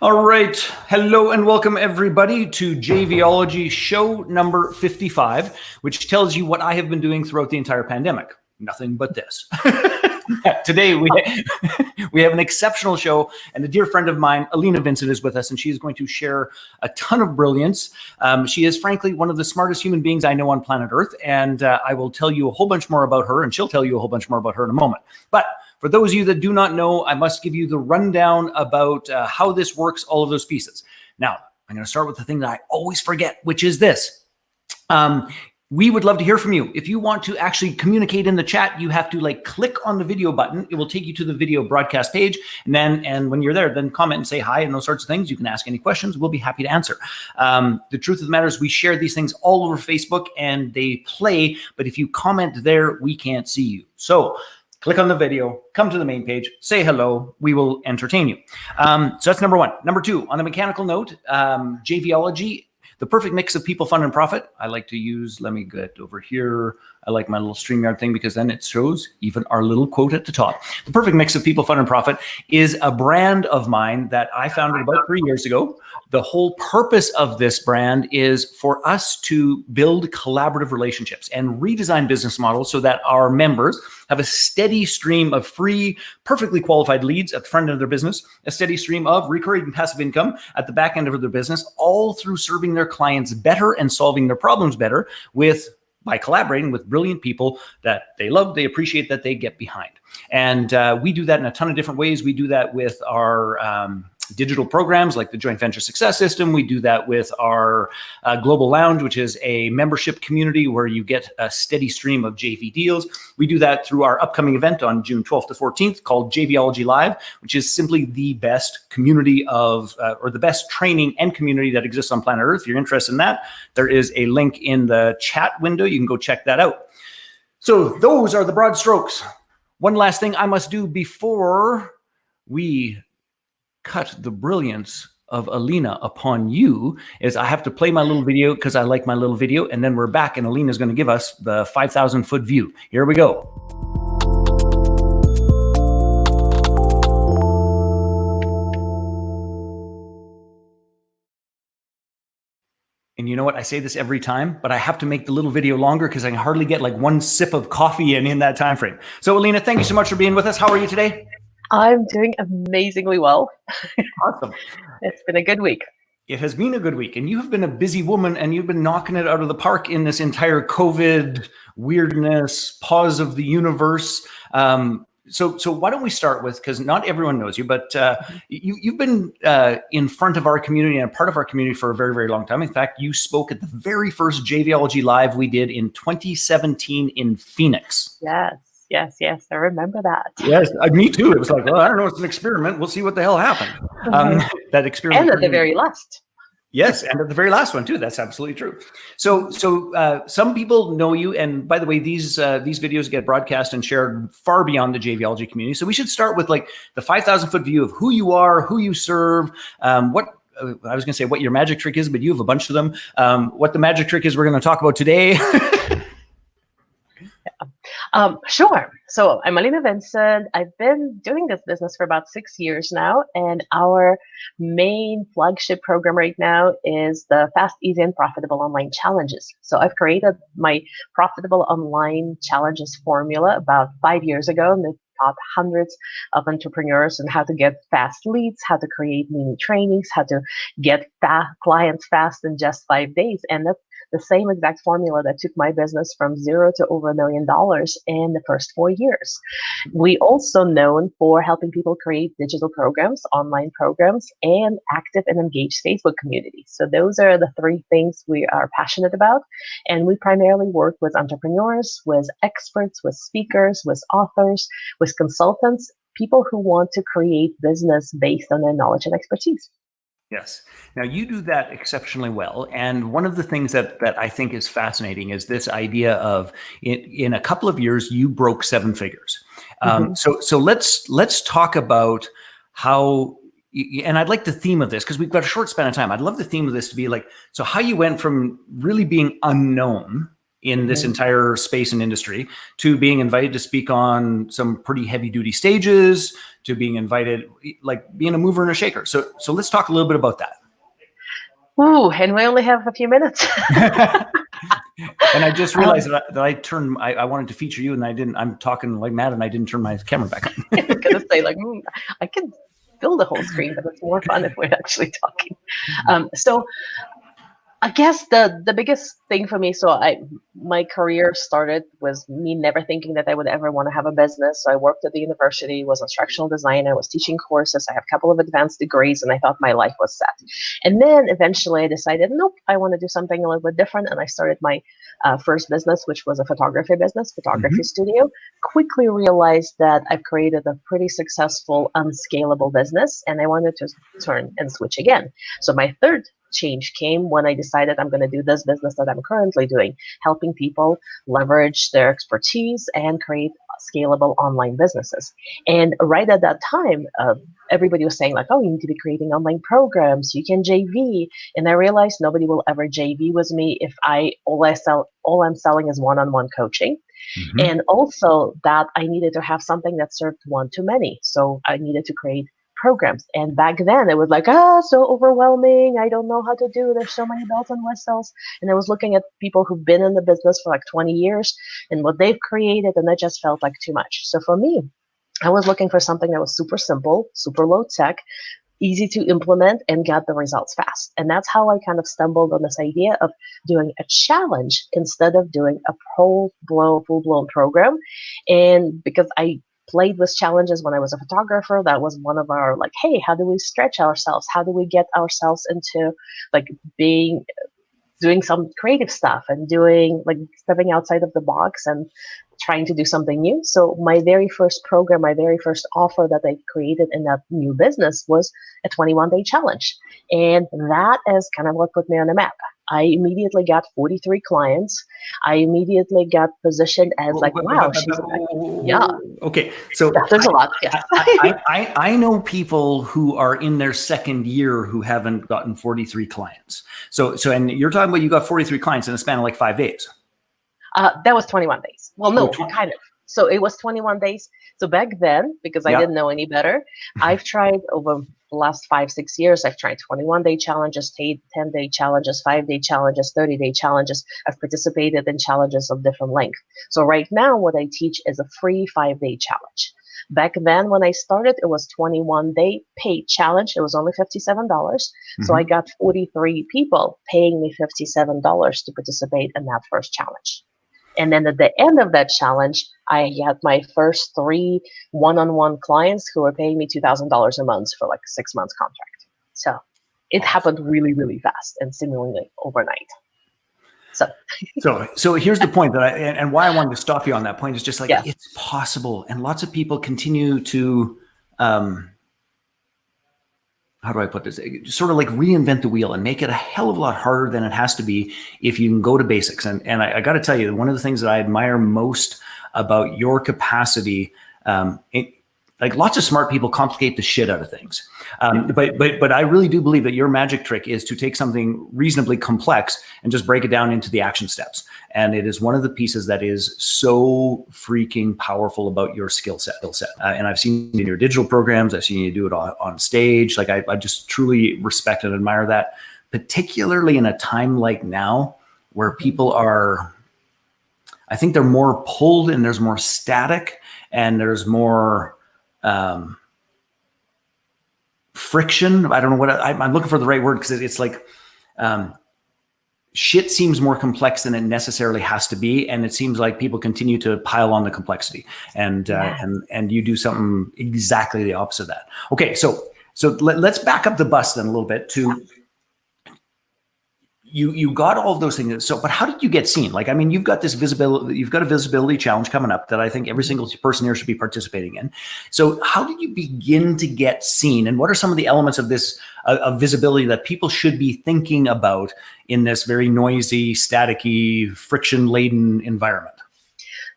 All right. Hello and welcome everybody to JVology show number 55, which tells you what I have been doing throughout the entire pandemic. Nothing but this. Today we have an exceptional show, and a dear friend of mine, Alina Vincent, is with us, and she is going to share a ton of brilliance. She is frankly one of the smartest human beings I know on planet Earth, and I will tell you a whole bunch more about her, and she'll tell you a whole bunch more about her in a moment. But for those of you that do not know, I must give you the rundown about how this works, all of those pieces. Now, I'm going to start with the thing that I always forget, which is this. We would love to hear from you. If you want to actually communicate in the chat, you have to click on the video button. It will take you to the video broadcast page. And when you're there, then comment and say hi and those sorts of things. You can ask any questions. We'll be happy to answer. The truth of the matter is we share these things all over Facebook and they play. But if you comment there, we can't see you. So click on the video, come to the main page, say hello, we will entertain you. So that's number one. Number two, on a mechanical note, JVology, the perfect mix of people, fun, and profit. I like to use, let me get over here. I like my little StreamYard thing because then it shows even our little quote at the top. The perfect mix of people, fun, and profit is a brand of mine that I founded about 3 years ago. The whole purpose of this brand is for us to build collaborative relationships and redesign business models so that our members have a steady stream of free, perfectly qualified leads at the front end of their business, a steady stream of recurring passive income at the back end of their business, all through serving their clients better and solving their problems better by collaborating with brilliant people that they love, they appreciate, that they get behind. And we do that in a ton of different ways. We do that with our digital programs like the Joint Venture Success System. We do that with our Global Lounge, which is a membership community where you get a steady stream of JV deals. We do that through our upcoming event on June 12th to 14th called JVology Live, which is simply the best community of, or the best training and community that exists on planet Earth. If you're interested in that, there is a link in the chat window. You can go check that out. So those are the broad strokes. One last thing I must do before we cut the brilliance of Alina upon you is I have to play my little video because I like my little video, and then we're back and Alina is going to give us the 5,000 foot view. Here we go. And you know what? I say this every time, but I have to make the little video longer because I can hardly get like one sip of coffee in that time frame. So Alina, thank you so much for being with us. How are you today? I'm doing amazingly well. Awesome. It's been a good week. It has been a good week, and you have been a busy woman, and you've been knocking it out of the park in this entire COVID weirdness, pause of the universe. So why don't we start with, because not everyone knows you, but you've been in front of our community and a part of our community for a very, very long time. In fact, you spoke at the very first JVology Live we did in 2017 in Phoenix. Yes, I remember that. Yes, me too. It was like, well, I don't know, it's an experiment. We'll see what the hell happened. That experiment. And at the very last. Yes, and at the very last one too. That's absolutely true. So some people know you, and by the way, these videos get broadcast and shared far beyond the JVology community. So we should start with like the 5,000 foot view of who you are, who you serve, what I was going to say what your magic trick is, but you have a bunch of them. What the magic trick is we're going to talk about today. Sure. So I'm Alina Vincent. I've been doing this business for about 6 years now, and our main flagship program right now is the Fast, Easy, and Profitable Online Challenges. So I've created my Profitable Online Challenges formula about 5 years ago, and it taught hundreds of entrepreneurs on how to get fast leads, how to create mini trainings, how to get clients fast in just 5 days. And that's the same exact formula that took my business from zero to over $1 million in the first 4 years. We also known for helping people create digital programs, online programs, and active and engaged Facebook communities. So those are the three things we are passionate about. And we primarily work with entrepreneurs, with experts, with speakers, with authors, with consultants, people who want to create business based on their knowledge and expertise. Yes. Now you do that exceptionally well. And one of the things that I think is fascinating is this idea of in a couple of years, you broke 7 figures. So let's talk about how, and I'd like the theme of this because we've got a short span of time. I'd love the theme of this to be like, so how you went from really being unknown in this entire space and industry, to being invited to speak on some pretty heavy duty stages, to being invited, like being a mover and a shaker. So let's talk a little bit about that. Ooh, and we only have a few minutes. And I just realized that I wanted to feature you, and I didn't. I'm talking like mad, and I didn't turn my camera back on. I was gonna say, like, I can fill the whole screen, but it's more fun if we're actually talking. So I guess the biggest thing for me, my career started was me never thinking that I would ever want to have a business. So I worked at the university, was instructional designer, was teaching courses. I have a couple of advanced degrees, and I thought my life was set. And then eventually I decided, nope, I want to do something a little bit different. And I started my first business, which was a photography business, photography studio. Quickly realized that I've created a pretty successful, unscalable business, and I wanted to turn and switch again. So my third change came when I decided I'm going to do this business that I'm currently doing, helping people leverage their expertise and create scalable online businesses. And right at that time, everybody was saying like, oh, you need to be creating online programs, you can JV. And I realized nobody will ever JV with me if all I'm selling is one-on-one coaching. And also that I needed to have something that served one-to-many. So I needed to create programs. And back then it was like, so overwhelming. I don't know how to do. There's so many bells and whistles. And I was looking at people who've been in the business for like 20 years and what they've created. And that just felt like too much. So for me, I was looking for something that was super simple, super low tech, easy to implement, and got the results fast. And that's how I kind of stumbled on this idea of doing a challenge instead of doing a full-blown program. And because I played with challenges when I was a photographer, that was one of our like, hey, how do we stretch ourselves? How do we get ourselves into like doing some creative stuff and doing like stepping outside of the box and trying to do something new. So my very first program, my very first offer that I created in that new business was a 21-day challenge. And that is kind of what put me on the map. I immediately got 43 clients. I immediately got positioned as like, wow, yeah. Okay, so yeah, there's a lot. Yeah. I know people who are in their second year who haven't gotten 43 clients. So, and you're talking about you got 43 clients in a span of like 5 days. That was 21 days. Well, no, kind of. So it was 21 days. So back then, because I didn't know any better, I've tried over the last 5-6 years, I've tried 21-day challenges, 10-day challenges, 5-day challenges, 30-day challenges. I've participated in challenges of different length. So right now, what I teach is a free 5-day challenge. Back then, when I started, it was 21-day paid challenge. It was only $57. So I got 43 people paying me $57 to participate in that first challenge. And then at the end of that challenge, I had my first 3 one-on-one clients who were paying me $2,000 a month for like a 6-month contract. So it happened really, really fast and seemingly overnight. So here's the point that and why I wanted to stop you on that point is just like, it's possible. And lots of people continue to, how do I put this? Sort of like reinvent the wheel and make it a hell of a lot harder than it has to be if you can go to basics. And I got to tell you, one of the things that I admire most about your capacity, like lots of smart people complicate the shit out of things. But I really do believe that your magic trick is to take something reasonably complex and just break it down into the action steps. And it is one of the pieces that is so freaking powerful about your skill set. And I've seen in your digital programs, I've seen you do it on stage. Like I just truly respect and admire that, particularly in a time like now where people are, I think they're more pulled and there's more static and there's more friction. I don't know what I'm looking for the right word, because it's like shit seems more complex than it necessarily has to be, and it seems like people continue to pile on the complexity, and you do something exactly the opposite of that. Okay, so let's back up the bus then a little bit to you got all of those things. So, but how did you get seen? Like, I mean, you've got this visibility, you've got a visibility challenge coming up that I think every single person here should be participating in. So how did you begin to get seen? And what are some of the elements of this of visibility that people should be thinking about in this very noisy, staticky, friction-laden environment?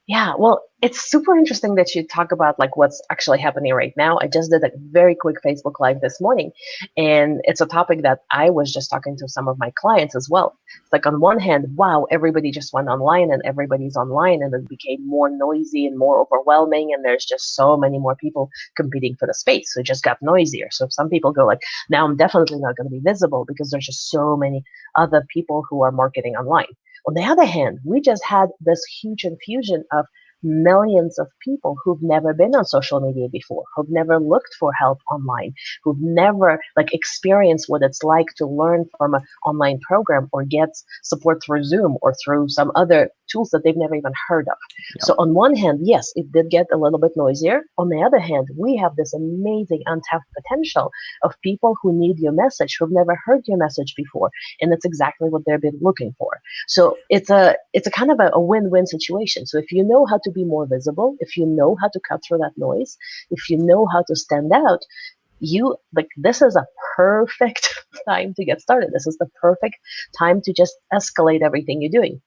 Yeah, well, it's super interesting that you talk about like what's actually happening right now. I just did a very quick Facebook Live this morning, and it's a topic that I was just talking to some of my clients as well. It's like on one hand, wow, everybody just went online and everybody's online, and it became more noisy and more overwhelming, and there's just so many more people competing for the space. So it just got noisier. So some people go like, now I'm definitely not going to be visible because there's just so many other people who are marketing online. On the other hand, we just had this huge infusion of millions of people who've never been on social media before, who've never looked for help online, who've never like experienced what it's like to learn from an online program or get support through Zoom or through some other tools that they've never even heard of. Yeah. So on one hand, yes, it did get a little bit noisier. On the other hand, we have this amazing untapped potential of people who need your message, who've never heard your message before, and it's exactly what they've been looking for. So it's a kind of a win-win situation. So if you know how to be more visible, if you know how to cut through that noise, if you know how to stand out, you like this is a perfect time to get started. This is the perfect time to just escalate everything you're doing.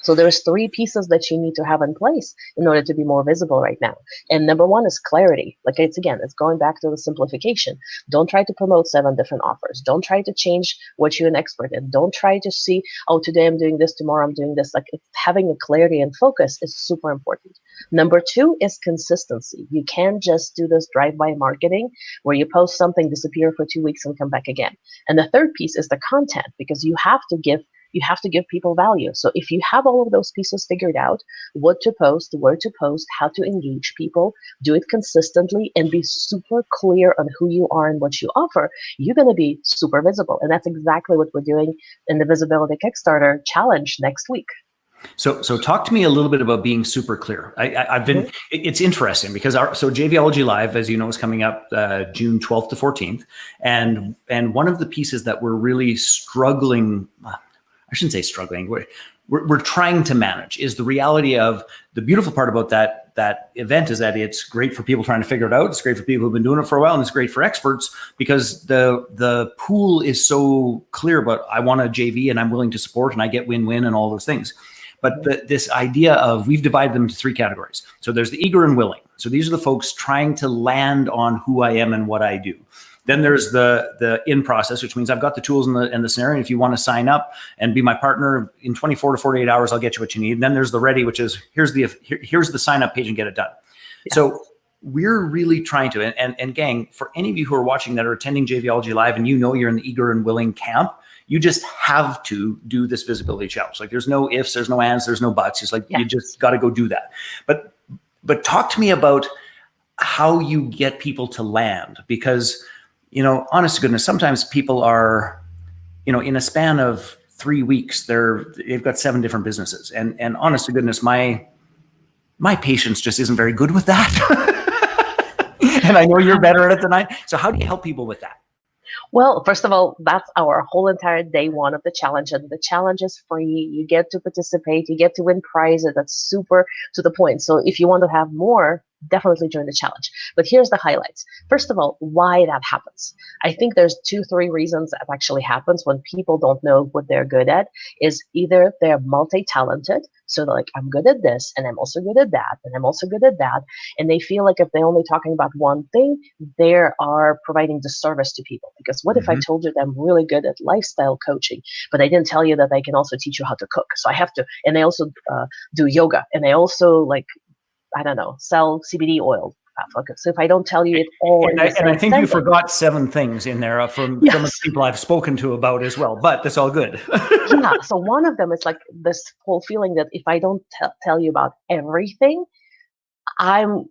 So there's three pieces that you need to have in place in order to be more visible right now. And number one is clarity. Like it's going back to the simplification. Don't try to promote 7 different offers. Don't try to change what you're an expert in. Don't try to see, oh, today I'm doing this, tomorrow I'm doing this. Like having a clarity and focus is super important. Number two is consistency. You can't just do this drive-by marketing where you post something, disappear for 2 weeks and come back again. And the third piece is the content, because you have to give people value. So if you have all of those pieces figured out, what to post, where to post, how to engage people, do it consistently, and be super clear on who you are and what you offer, you're going to be super visible. And that's exactly what we're doing in the Visibility Kickstarter challenge next week. So talk to me a little bit about being super clear. I've been, it's interesting because so JVology Live, as you know, is coming up June 12th to 14th. And one of the pieces that we're really struggling, I shouldn't say struggling, we're trying to manage is the reality of the beautiful part about that event is that it's great for people trying to figure it out. It's great for people who've been doing it for a while, and it's great for experts because the pool is so clear about I want a JV and I'm willing to support and I get win-win and all those things. But this idea of we've divided them into 3 categories. So there's the eager and willing. So these are the folks trying to land on who I am and what I do. Then there's the in process, which means I've got the tools and the scenario. If you want to sign up and be my partner in 24 to 48 hours, I'll get you what you need. And then there's the ready, which is here's the sign up page and get it done. Yeah. So we're really trying to, and gang, for any of you who are watching that are attending JVology Live and you know you're in the eager and willing camp, you just have to do this visibility challenge. Like there's no ifs, there's no ands, there's no buts. It's like you just got to go do that. But talk to me about how you get people to land, because honest to goodness, sometimes people are, in a span of 3 weeks, they've got 7 different businesses, and honest to goodness, my patience just isn't very good with that. And I know you're better at it than I. So how do you help people with that? Well, first of all, that's our whole entire day one of the challenge. And the challenge is free. You get to participate. You get to win prizes. That's super to the point. So if you want to have more, definitely join the challenge. But here's the highlights. First of all, why that happens. I think there's 2-3 reasons that actually happens when people don't know what they're good at. Is either they're multi-talented. So they're like, I'm good at this, and I'm also good at that, and I'm also good at that. And they feel like if they're only talking about one thing, they are providing disservice to people. Because what if I told you that I'm really good at lifestyle coaching, but I didn't tell you that I can also teach you how to cook? So I have to, and I also do yoga, and I also sell CBD oil. So if I don't tell you it all, and I think you forgot 7 things in there from some of the people I've spoken to about as well, but that's all good. Yeah. So one of them is like this whole feeling that if I don't tell you about everything,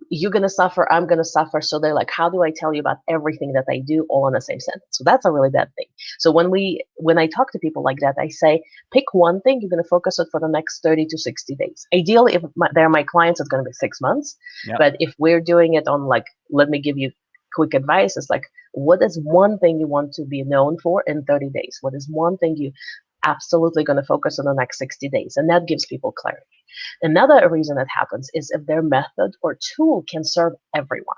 you're going to suffer, I'm going to suffer. So they're like, how do I tell you about everything that I do all in the same sentence? So that's a really bad thing. So when I talk to people like that, I say, pick one thing you're going to focus on for the next 30 to 60 days. Ideally, if they're my clients, it's going to be 6 months. Yep. But if we're doing it on let me give you quick advice. It's like, what is one thing you want to be known for in 30 days? What is one thing you absolutely going to focus on the next 60 days? And that gives people clarity. Another reason that happens is if their method or tool can serve everyone.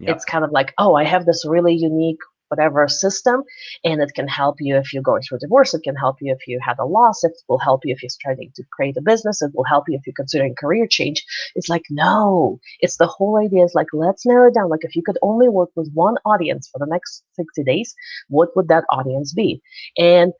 Yep. It's kind of like, oh, I have this really unique whatever system, and it can help you if you're going through divorce. It can help you if you had a loss. It will help you if you're trying to create a business. It will help you if you're considering career change. It's like, no, it's the whole idea is like, let's narrow it down. Like, if you could only work with one audience for the next 60 days, what would that audience be? And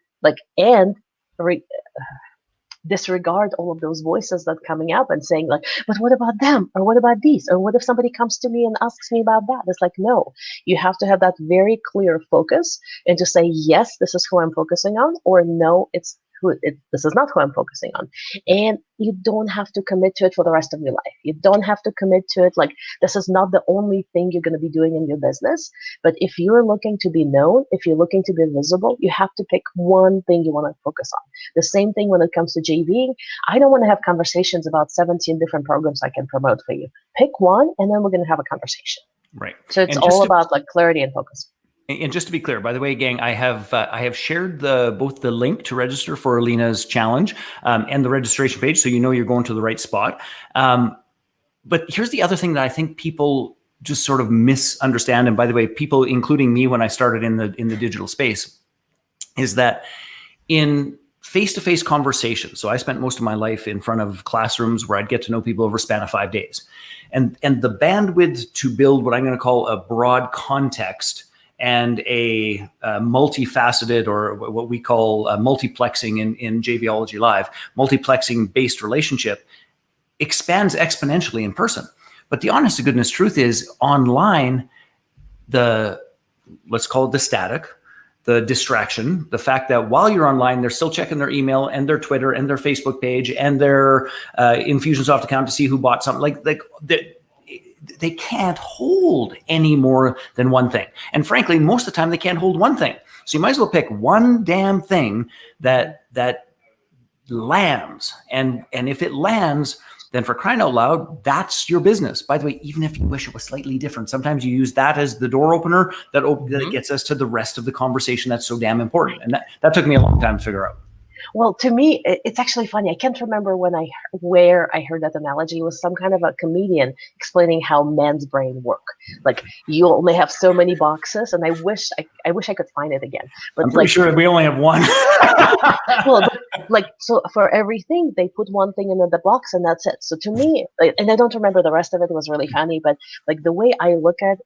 disregard all of those voices that are coming up and saying like, but what about them? Or what about these? Or what if somebody comes to me and asks me about that? It's like, no, you have to have that very clear focus and to say, yes, this is who I'm focusing on, or no, this is not who I'm focusing on. And you don't have to commit to it for the rest of your life. You don't have to commit to it. Like, this is not the only thing you're going to be doing in your business. But if you're looking to be known, if you're looking to be visible, you have to pick one thing you want to focus on. The same thing when it comes to JVing. I don't want to have conversations about 17 different programs I can promote for you. Pick one, and then we're going to have a conversation. Right. So it's all about like clarity and focus. And just to be clear, by the way, gang, I have shared both the link to register for Alina's challenge and the registration page, so you know you're going to the right spot. But here's the other thing that I think people just sort of misunderstand. And by the way, people, including me, when I started in the digital space, is that in face-to-face conversations. So I spent most of my life in front of classrooms where I'd get to know people over a span of 5 days, and the bandwidth to build what I'm going to call a broad context and a multifaceted, or what we call multiplexing in JVology Live, multiplexing based relationship expands exponentially in person. But the honest to goodness truth is, online, let's call it the static, the distraction, the fact that while you're online, they're still checking their email and their Twitter and their Facebook page and their Infusionsoft account to see who bought something. They can't hold any more than one thing. And frankly, most of the time they can't hold one thing. So you might as well pick one damn thing that lands. And if it lands, then for crying out loud, that's your business. By the way, even if you wish it was slightly different, sometimes you use that as the door opener that gets us to the rest of the conversation that's so damn important. And that took me a long time to figure out. Well, to me, it's actually funny. I can't remember where I heard that analogy. It was some kind of a comedian explaining how men's brain work. Like, you only have so many boxes, and I wish I could find it again. But I'm pretty sure we only have one. Well, so for everything, they put one thing in the box, and that's it. So to me, and I don't remember the rest of it. It was really funny, but like the way I look at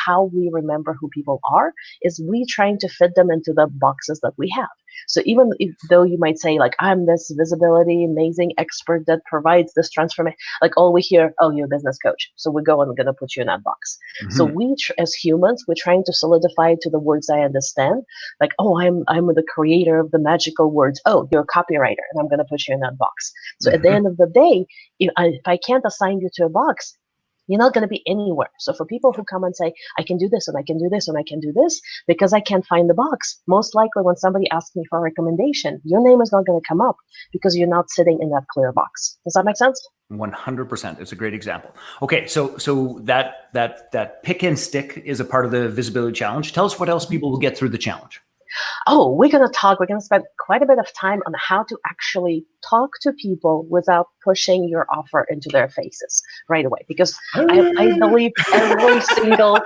how we remember who people are is we trying to fit them into the boxes that we have. So even though you might say like, I'm this visibility amazing expert that provides this transformation, like all we hear, oh, you're a business coach. So we go and we're going to put you in that box. Mm-hmm. So we, as humans, we're trying to solidify to the words I understand. Like, oh, I'm the creator of the magical words. Oh, you're a copywriter, and I'm going to put you in that box. So at the end of the day, if I can't assign you to a box, you're not going to be anywhere. So for people who come and say, I can do this and I can do this and I can do this, because I can't find the box, most likely when somebody asks me for a recommendation, your name is not going to come up because you're not sitting in that clear box. Does that make sense? 100%. It's a great example. Okay, so that pick and stick is a part of the visibility challenge. Tell us what else people will get through the challenge. Oh, we're going to spend quite a bit of time on how to actually talk to people without pushing your offer into their faces right away. Because I believe every single,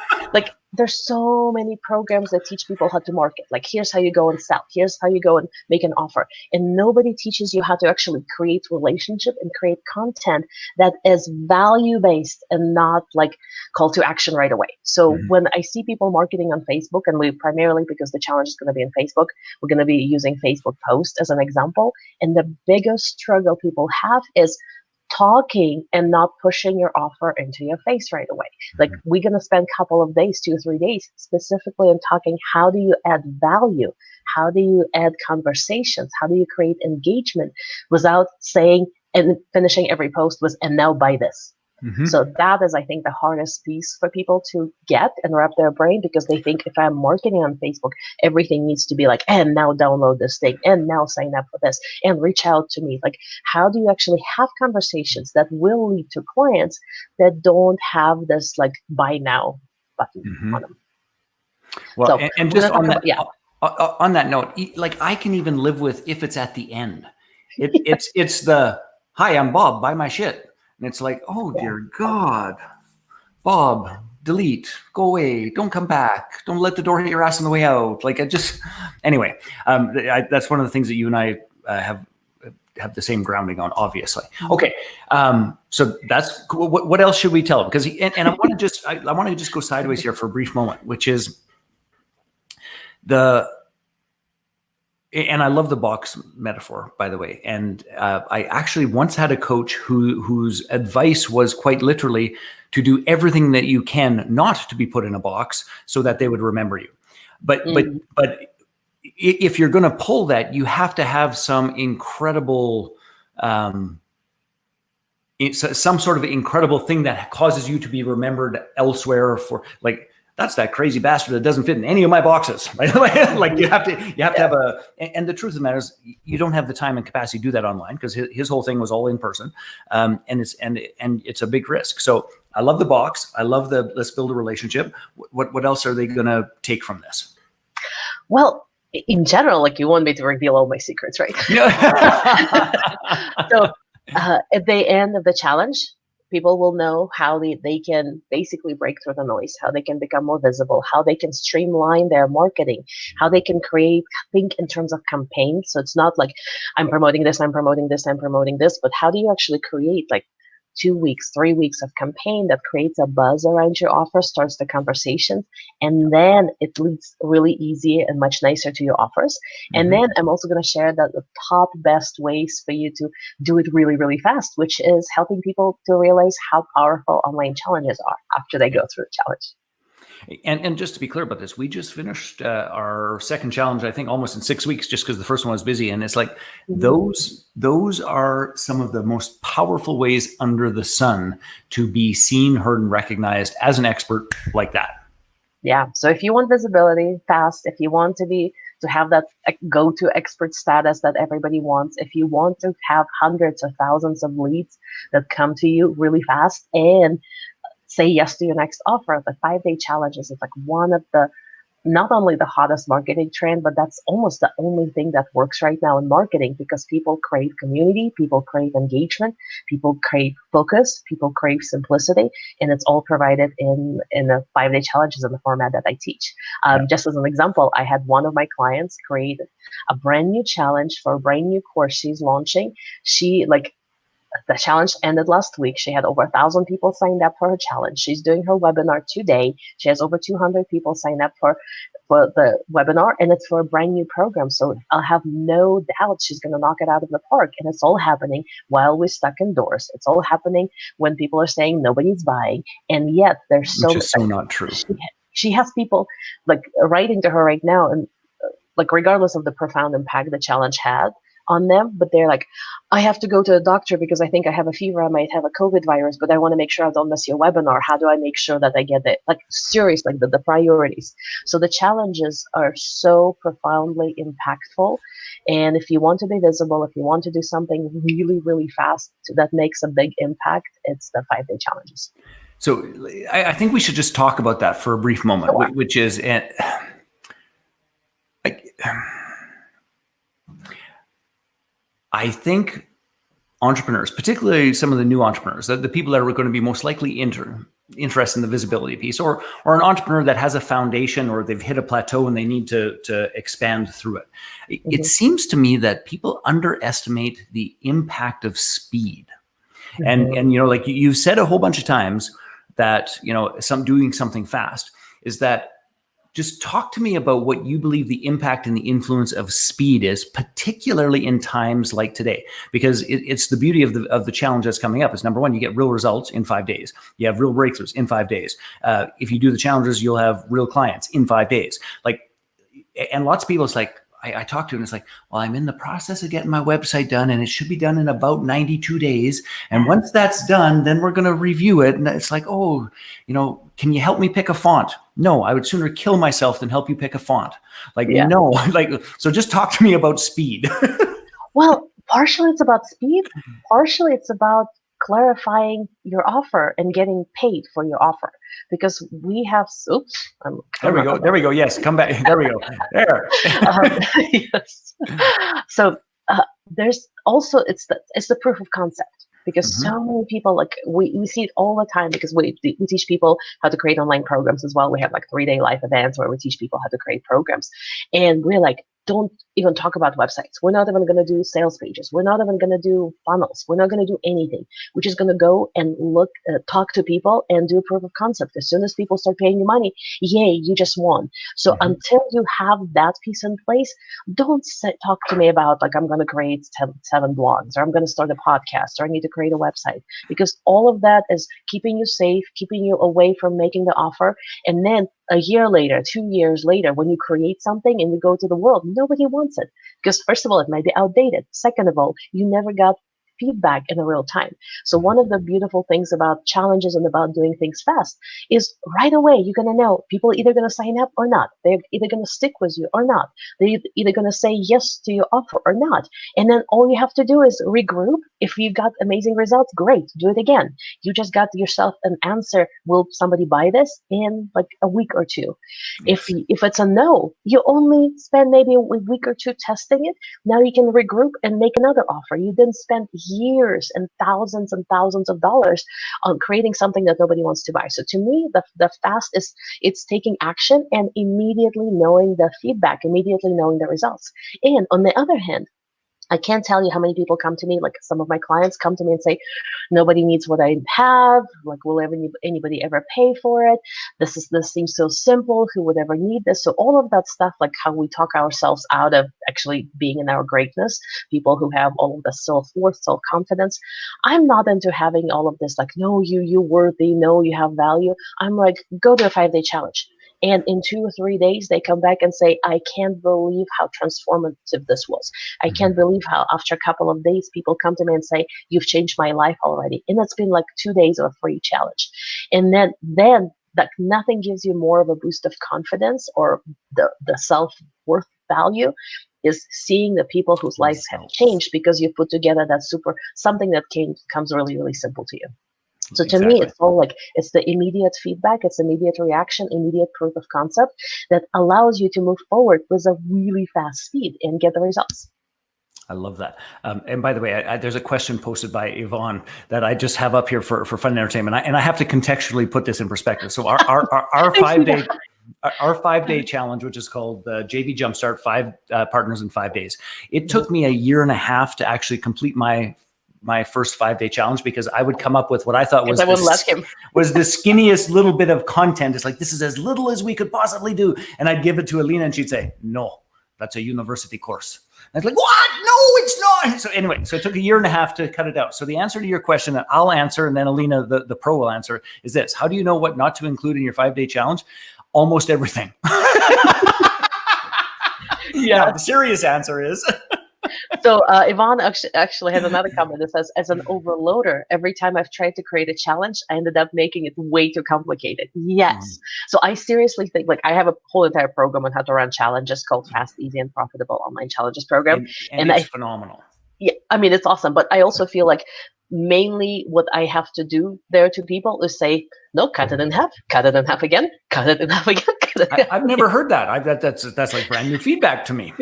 there's so many programs that teach people how to market. Like, here's how you go and sell. Here's how you go and make an offer. And nobody teaches you how to actually create relationship and create content that is value-based and not like call to action right away. So when I see people marketing on Facebook, and we primarily, because the challenge is going to be in Facebook, we're going to be using Facebook posts as an example. And the biggest struggle people have is talking and not pushing your offer into your face right away. Like, we're going to spend a couple of days, 2 or 3 days, specifically on talking, how do you add value? How do you add conversations? How do you create engagement without saying and finishing every post with, and now buy this? So that is, I think, the hardest piece for people to get and wrap their brain, because they think if I'm marketing on Facebook, everything needs to be like, and now download this thing, and now sign up for this, and reach out to me. Like, how do you actually have conversations that will lead to clients that don't have this like buy now button on them? Well, so, and just on that, on that note, like, I can even live with if it's at the end. It's the, hi, I'm Bob, buy my shit. And it's like, oh, dear God, Bob, delete, go away, don't come back, don't let the door hit your ass on the way out. Like anyway, that's one of the things that you and I have the same grounding on, obviously. Okay, so that's cool. What else should we tell them? Because and I want to just go sideways here for a brief moment, which is and I love the box metaphor, by the way. And I actually once had a coach whose advice was quite literally to do everything that you can not to be put in a box so that they would remember you. But if you're going to pull that, you have to have some incredible, some sort of incredible thing that causes you to be remembered elsewhere for, like, that's that crazy bastard that doesn't fit in any of my boxes. Right? Like you have to have and the truth of the matter is you don't have the time and capacity to do that online, because his whole thing was all in person. And it's a big risk. So I love the box. I love let's build a relationship. What else are they going to take from this? Well, in general, like, you want me to reveal all my secrets, right? So at the end of the challenge, people will know how they can basically break through the noise, how they can become more visible, how they can streamline their marketing, how they can think in terms of campaigns. So it's not like I'm promoting this, I'm promoting this, I'm promoting this, but how do you actually create like 2 weeks, 3 weeks of campaign that creates a buzz around your offer, starts the conversation, and then it leads really easy and much nicer to your offers. And then I'm also going to share that the top best ways for you to do it really, really fast, which is helping people to realize how powerful online challenges are after they go through the challenge. And just to be clear about this, we just finished our second challenge, I think almost in 6 weeks, just because the first one was busy. And it's like, those are some of the most powerful ways under the sun to be seen, heard, and recognized as an expert like that. Yeah. So if you want visibility fast, if you want to have that go-to expert status that everybody wants, if you want to have hundreds or thousands of leads that come to you really fast, and say yes to your next offer, the 5-day challenges is like one of the, not only the hottest marketing trend, but that's almost the only thing that works right now in marketing, because people crave community, people crave engagement, people crave focus, people crave simplicity, and it's all provided in the 5-day challenges in the format that I teach. Just as an example, I had one of my clients create a brand new challenge for a brand new course she's launching. The challenge ended last week. She had over 1,000 people signed up for her challenge. She's doing her webinar today. She has over 200 people signed up for the webinar, and it's for a brand new program. So I'll have no doubt she's going to knock it out of the park. And it's all happening while we're stuck indoors. It's all happening when people are saying nobody's buying. And yet there's Which is so not true. She has people like writing to her right now, and like, regardless of the profound impact the challenge had on them, but they're like, I have to go to a doctor because I think I have a fever, I might have a COVID virus, but I want to make sure I don't miss your webinar. How do I make sure that I get it? Like, serious, like the priorities. So the challenges are so profoundly impactful. And if you want to be visible, if you want to do something really, really fast that makes a big impact, it's the 5-day challenges. So I think we should just talk about that for a brief moment, sure. Which is, I think entrepreneurs, particularly some of the new entrepreneurs, the people that are going to be most likely interested in the visibility piece, or an entrepreneur that has a foundation, or they've hit a plateau and they need to expand through it. It seems to me that people underestimate the impact of speed. And like you've said a whole bunch of times that, doing something fast is that. Just talk to me about what you believe the impact and the influence of speed is, particularly in times like today, because it's the beauty of the challenge that's coming up. Is number one, you get real results in 5 days. You have real breakthroughs in 5 days. If you do the challenges, you'll have real clients in 5 days. And lots of people, it's like, I talk to, and it's like, well, I'm in the process of getting my website done, and it should be done in about 92 days. And once that's done, then we're going to review it. And it's like, oh, can you help me pick a font? No, I would sooner kill myself than help you pick a font. No, so just talk to me about speed. Well, partially it's about speed. Partially it's about clarifying your offer and getting paid for your offer, because we have, there we go. Yes. Come back. There we go. There. Yes. So there's also, it's the proof of concept. because so many people, like we see it all the time, because we teach people how to create online programs as well. We have like 3-day live events where we teach people how to create programs, and we're like, don't even talk about websites. We're not even going to do sales pages. We're not even going to do funnels. We're not going to do anything. We're just going to go and talk to people and do a proof of concept. As soon as people start paying you money, yay, you just won. So until you have that piece in place, don't talk to me about like, I'm going to create 7 blogs, or I'm going to start a podcast, or I need to create a website, because all of that is keeping you safe, keeping you away from making the offer. And then a year later, 2 years later, when you create something and you go to the world, nobody wants it, because first of all, it might be outdated. Second of all, you never got feedback in a real time. So one of the beautiful things about challenges and about doing things fast is right away you're going to know people are either going to sign up or not. They're either going to stick with you or not. They're either going to say yes to your offer or not. And then all you have to do is regroup. If you got amazing results, great, do it again. You just got yourself an answer. Will somebody buy this in like a week or two? Yes. If it's a no, you only spend maybe a week or two testing it. Now you can regroup and make another offer. You didn't spend years and thousands of dollars on creating something that nobody wants to buy. So to me, the fast is, it's taking action and immediately knowing the feedback, immediately knowing the results. And on the other hand, I can't tell you how many people come to me, like some of my clients come to me and say, nobody needs what I have. Like, will anybody ever pay for it? This seems so simple. Who would ever need this? So all of that stuff, like how we talk ourselves out of actually being in our greatness, people who have all of the self-worth, self-confidence. I'm not into having all of this, like, no, you're worthy. No, you have value. I'm like, go to a 5-day challenge. And in 2 or 3 days, they come back and say, I can't believe how transformative this was. I can't believe how after a couple of days, people come to me and say, you've changed my life already. And it's been like 2 days of a free challenge. And then like nothing gives you more of a boost of confidence or the self-worth value is seeing the people whose lives have changed because you put together that something that comes really, really simple to you. So to me, it's all like, it's the immediate feedback, it's immediate reaction, immediate proof of concept that allows you to move forward with a really fast speed and get the results. I love that. And by the way, there's a question posted by Yvonne that I just have up here for fun and entertainment. And I have to contextually put this in perspective. So our 5-day our 5-day challenge, which is called the JV Jumpstart, 5 partners in 5 days. It took me a year and a half to actually complete my first 5-day challenge, because I would come up with what I thought was the skinniest little bit of content. It's like, this is as little as we could possibly do. And I'd give it to Alina and she'd say, no, that's a university course. And I was like, what? No, it's not. So anyway, so it took a year and a half to cut it out. So the answer to your question that I'll answer, and then Alina, the pro, will answer, is this. How do you know what not to include in your 5-day challenge? Almost everything. Yeah. Now, the serious answer is... So Yvonne actually has another comment that says, as an overloader, every time I've tried to create a challenge, I ended up making it way too complicated. Yes. So I seriously think, like, I have a whole entire program on how to run challenges called Fast, Easy, and Profitable Online Challenges Program. And it's phenomenal. Yeah, I mean, it's awesome. But I also feel like mainly what I have to do there to people is say, no, cut it in half again, cut it in half again. I've never heard that. That's like brand new feedback to me.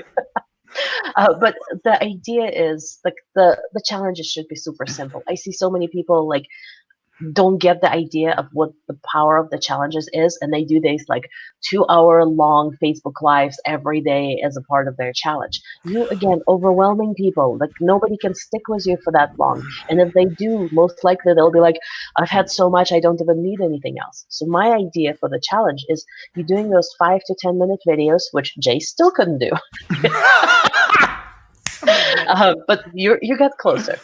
But the idea is, like, the challenges should be super simple. I see so many people like don't get the idea of what the power of the challenges is, and they do these like 2-hour long Facebook lives every day as a part of their challenge. You, again, overwhelming people. Like, nobody can stick with you for that long, and if they do, most likely they'll be like, I've had so much, I don't even need anything else. So my idea for the challenge is you doing those 5 to 10 minute videos, which Jay still couldn't do. But you got closer.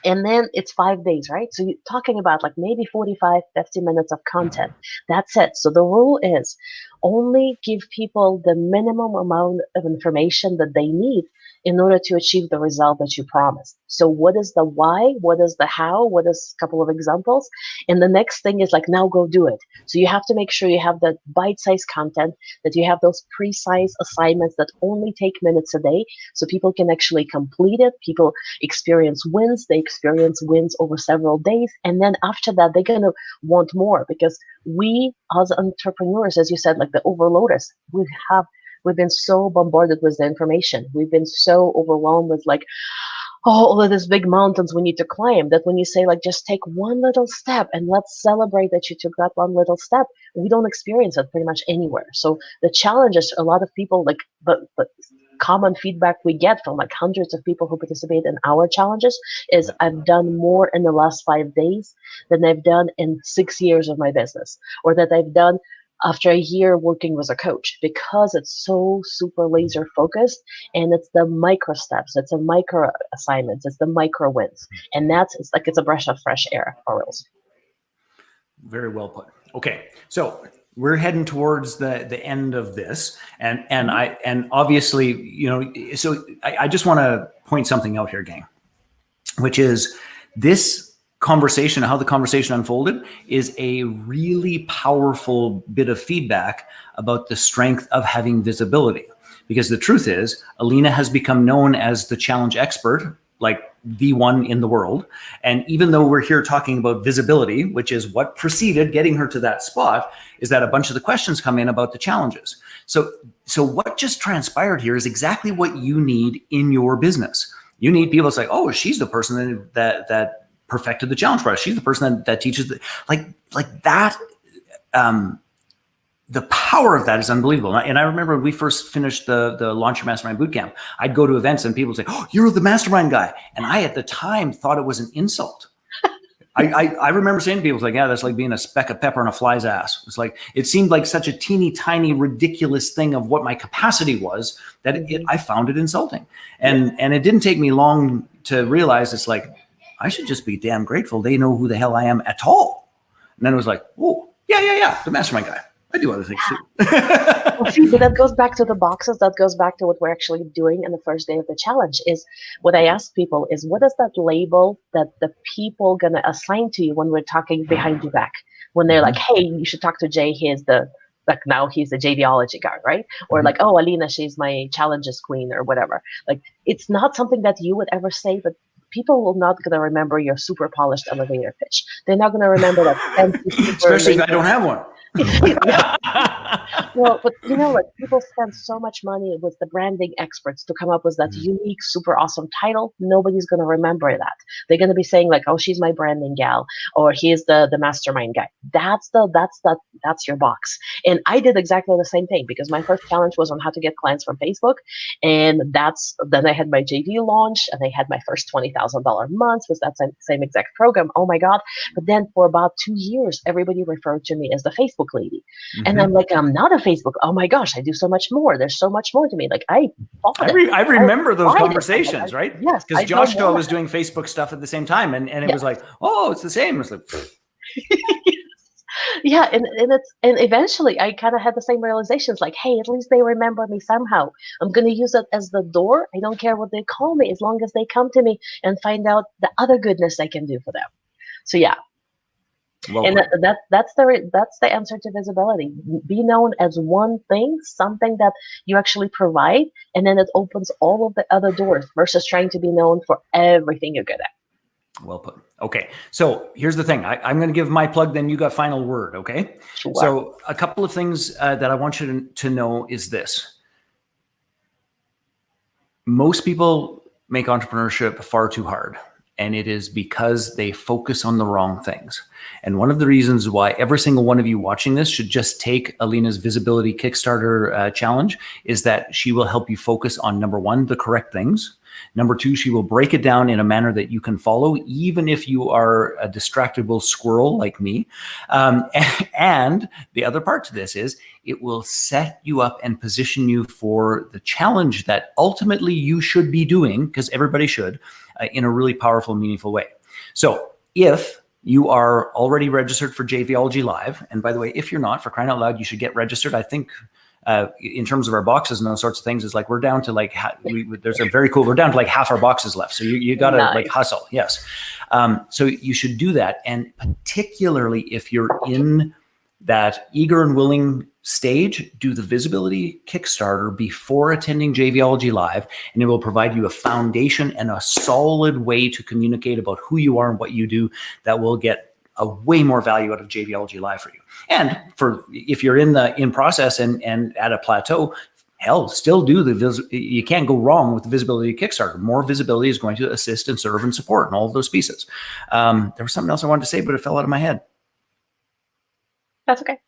And then it's 5 days, right? So you're talking about like maybe 45, 50 minutes of content. That's it. So the rule is only give people the minimum amount of information that they need in order to achieve the result that you promised. So what is the why? What is the how? What is a couple of examples? And the next thing is like, now go do it. So you have to make sure you have that bite-sized content, that you have those precise assignments that only take minutes a day, so people can actually complete it. People experience wins. They experience wins over several days. And then after that, they're going to want more, because we as entrepreneurs, as you said, like the overloaders, we've been so bombarded with the information. We've been so overwhelmed with like, oh, all of these big mountains we need to climb, that when you say like just take one little step and let's celebrate that you took that one little step, we don't experience it pretty much anywhere. So the challenge is a lot of people like, but common feedback we get from like hundreds of people who participate in our challenges is I've done more in the last 5 days than I've done in 6 years of my business, or that I've done after a year working with a coach, because it's so super laser focused, and it's the micro steps, it's a micro assignments, it's the micro wins, and it's like it's a breath of fresh air for us. Very well put. Okay, so we're heading towards the end of this, and obviously, so I just want to point something out here, gang, which is this conversation, how the conversation unfolded, is a really powerful bit of feedback about the strength of having visibility. Because the truth is, Alina has become known as the challenge expert, like the one in the world. And even though we're here talking about visibility, which is what preceded getting her to that spot, is that a bunch of the questions come in about the challenges. So what just transpired here is exactly what you need in your business. You need people to say, oh, she's the person that perfected the challenge process. She's the person that teaches like that. The power of that is unbelievable. And I remember when we first finished the Launch Your Mastermind Bootcamp, I'd go to events and people would say, oh, you're the mastermind guy. And I, at the time, thought it was an insult. I remember saying to people, like, yeah, that's like being a speck of pepper on a fly's ass. It's like, it seemed like such a teeny tiny, ridiculous thing of what my capacity was that I found it insulting. And it didn't take me long to realize it's like, I should just be damn grateful they know who the hell I am at all. And then it was like, oh, yeah, the mastermind guy. I do other things too. Well, see, but that goes back to the boxes. That goes back to what we're actually doing in the first day of the challenge. Is what I ask people is, what is that label that the people gonna assign to you when we're talking behind your back? When they're like, hey, you should talk to Jay. He's the JVology guy, right? Or like, oh, Alina, she's my challenges queen or whatever. Like, it's not something that you would ever say, but people will not going to remember your super polished elevator pitch. They're not going to remember that fancy especially if I don't have one. Well, but like people spend so much money with the branding experts to come up with that unique, super awesome title. Nobody's going to remember that. They're going to be saying like, "Oh, she's my branding gal," or "He's the mastermind guy." That's your box. And I did exactly the same thing, because my first challenge was on how to get clients from Facebook, and then I had my JV launch, and I had my first $20,000 months with that same exact program. Oh my god! But then for about 2 years, everybody referred to me as the Facebook lady. And I'm like, I'm not a Facebook. Oh my gosh, I do so much more. There's so much more to me. Like I remember those conversations, right? Yes. Because Joshua was doing Facebook stuff at the same time, and it was like, oh, it's the same. It's like, yeah, and eventually I kind of had the same realizations. Like, hey, at least they remember me somehow. I'm gonna use it as the door. I don't care what they call me, as long as they come to me and find out the other goodness I can do for them. So yeah. Well, and that's the answer to visibility. Be known as one thing, something that you actually provide, and then it opens all of the other doors versus trying to be known for everything you're good at. Well put. Okay, so here's the thing. I'm going to give my plug, then you got final word, okay? Sure. So a couple of things that I want you to know is this. Most people make entrepreneurship far too hard. And it is because they focus on the wrong things. And one of the reasons why every single one of you watching this should just take Alina's Visibility Kickstarter challenge is that she will help you focus on, number one, the correct things. Number two, she will break it down in a manner that you can follow, even if you are a distractible squirrel like me. And the other part to this is it will set you up and position you for the challenge that ultimately you should be doing, because everybody should, in a really powerful, meaningful way. So if you are already registered for JVology Live, and by the way, if you're not, for crying out loud, you should get registered. I think in terms of our boxes and those sorts of things, is like we're down to like there's a very cool. We're down to like half our boxes left, so you got to like hustle. Yes, so you should do that, and particularly if you're in that eager and willing stage, do the Visibility Kickstarter before attending JVology Live, and it will provide you a foundation and a solid way to communicate about who you are and what you do that will get a way more value out of JVology Live for you. And for if you're in process and at a plateau, hell, still do you can't go wrong with the visibility of Kickstarter. More visibility is going to assist and serve and support and all of those pieces. There was something else I wanted to say, but it fell out of my head. That's okay.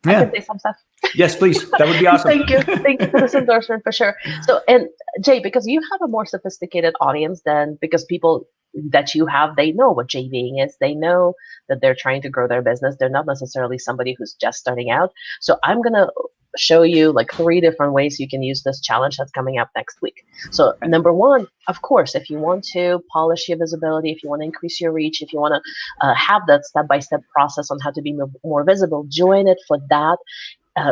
Yeah. I can say some stuff. Yes, please. That would be awesome. Thank you. Thank you for this endorsement for sure. So, and Jay, because you have a more sophisticated audience than, because people that you have, they know what JVing is. They know that they're trying to grow their business. They're not necessarily somebody who's just starting out. So I'm going to show you like 3 different ways you can use this challenge that's coming up next week. So number one, of course, if you want to polish your visibility, if you want to increase your reach, if you want to have that step-by-step process on how to be more visible, join it for that.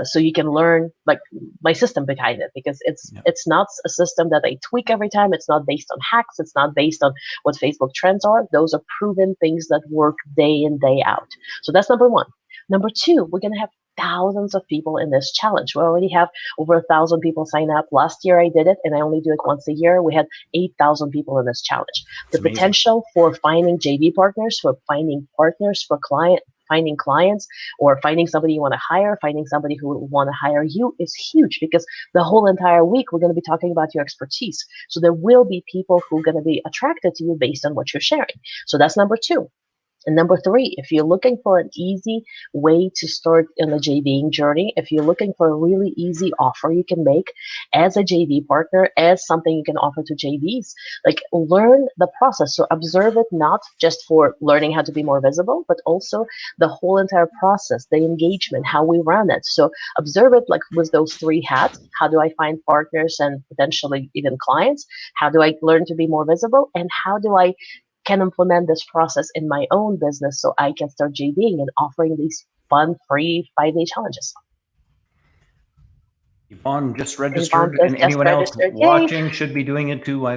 So you can learn like my system behind it, because it's not a system that I tweak every time. It's not based on hacks. It's not based on what Facebook trends are. Those are proven things that work day in, day out. So that's number one. Number two, we're going to have thousands of people in this challenge. We already have over 1,000 people sign up. Last year I did it, and I only do it once a year. We had 8,000 people in this challenge. The potential for finding JV partners, for finding partners, for finding clients, or finding somebody you want to hire, finding somebody who will want to hire you is huge, because the whole entire week we're going to be talking about your expertise. So there will be people who are going to be attracted to you based on what you're sharing. So that's number two. And number three, if you're looking for an easy way to start in the JVing journey, if you're looking for a really easy offer you can make as a JV partner, as something you can offer to JVs, like learn the process. So observe it, not just for learning how to be more visible, but also the whole entire process, the engagement, how we run it. So observe it like with those 3 hats. How do I find partners and potentially even clients? How do I learn to be more visible? And how do I can implement this process in my own business so I can start JVing and offering these fun, free 5-day challenges? Yvonne just registered, and anyone else watching should be doing it too.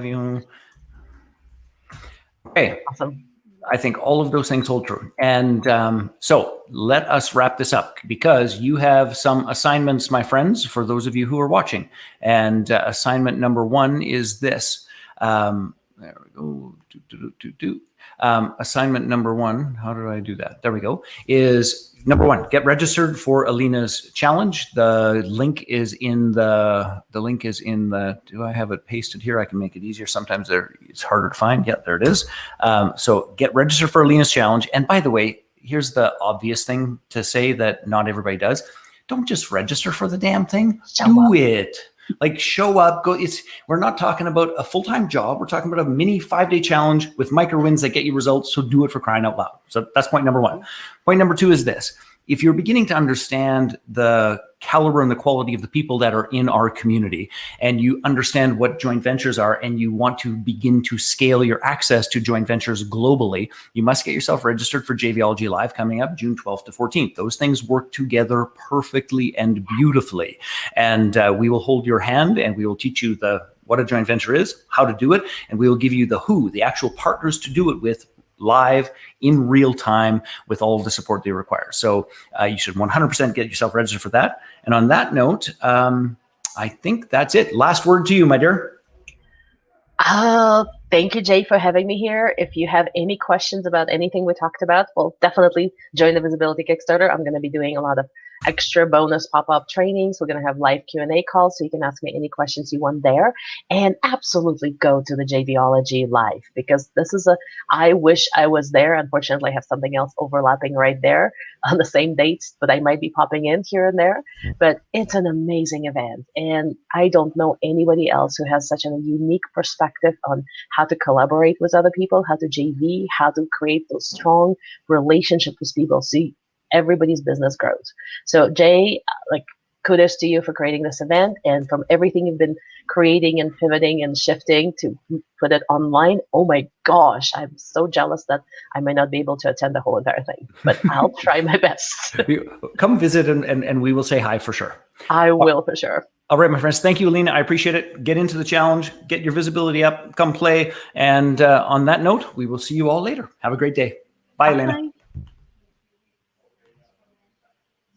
Okay. Awesome. I think all of those things hold true. And so let us wrap this up, because you have some assignments, my friends, for those of you who are watching. And assignment number 1 is this. There we go. Assignment number 1. How did I do that? There we go. Is number 1. Get registered for Alina's challenge. The link is in the. Do I have it pasted here? I can make it easier. Sometimes it's harder to find. Yeah, there it is. So get registered for Alina's challenge. And by the way, here's the obvious thing to say that not everybody does. Don't just register for the damn thing. Do it. Like, show up, go. We're not talking about a full-time job. We're talking about a mini 5-day challenge with micro wins that get you results. So do it, for crying out loud. So that's point number 1. Point number 2 is this. If you're beginning to understand the caliber and the quality of the people that are in our community, and you understand what joint ventures are, and you want to begin to scale your access to joint ventures globally, you must get yourself registered for JVology Live coming up June 12th to 14th. Those things work together perfectly and beautifully. And we will hold your hand, and we will teach you what a joint venture is, how to do it, and we will give you the actual partners to do it with, live in real time, with all of the support they require. So you should 100% get yourself registered for that. And on that note, I think that's it. Last word to you, my dear. Thank you, Jay, for having me here. If you have any questions about anything we talked about, well, definitely join the Visibility Kickstarter. I'm going to be doing a lot of extra bonus pop-up trainings. We're going to have live Q&A calls, so you can ask me any questions you want there. And absolutely go to the JVology Live, because this is I wish I was there. Unfortunately, I have something else overlapping right there on the same dates, but I might be popping in here and there. But it's an amazing event, and I don't know anybody else who has such a unique perspective on how to collaborate with other people, how to JV, how to create those strong relationships with people. See, everybody's business grows. So Jay, kudos to you for creating this event, and from everything you've been creating and pivoting and shifting to put it online. Oh my gosh, I'm so jealous that I might not be able to attend the whole entire thing, but I'll try my best. Come visit, and we will say hi for sure. I will for sure. All right, my friends. Thank you, Alina. I appreciate it. Get into the challenge, get your visibility up, come play. And on that note, we will see you all later. Have a great day. Bye, Alina.